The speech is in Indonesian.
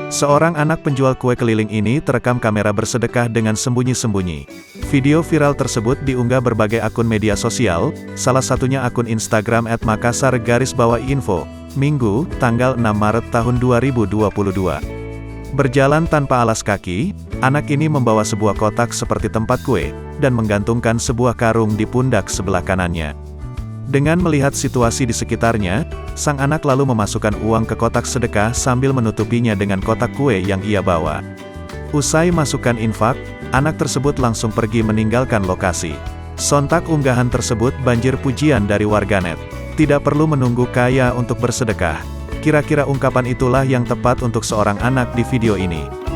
Seorang anak penjual kue keliling ini terekam kamera bersedekah dengan sembunyi-sembunyi. Video viral tersebut diunggah berbagai akun media sosial, salah satunya akun Instagram @makassar_info, Minggu, tanggal 6 Maret tahun 2022. Berjalan tanpa alas kaki, anak ini membawa sebuah kotak seperti tempat kue, dan menggantungkan sebuah karung di pundak sebelah kanannya. Dengan melihat situasi di sekitarnya, sang anak lalu memasukkan uang ke kotak sedekah sambil menutupinya dengan kotak kue yang ia bawa. Usai masukkan infak, anak tersebut langsung pergi meninggalkan lokasi. Sontak unggahan tersebut banjir pujian dari warganet. Tidak perlu menunggu kaya untuk bersedekah. Kira-kira ungkapan itulah yang tepat untuk seorang anak di video ini.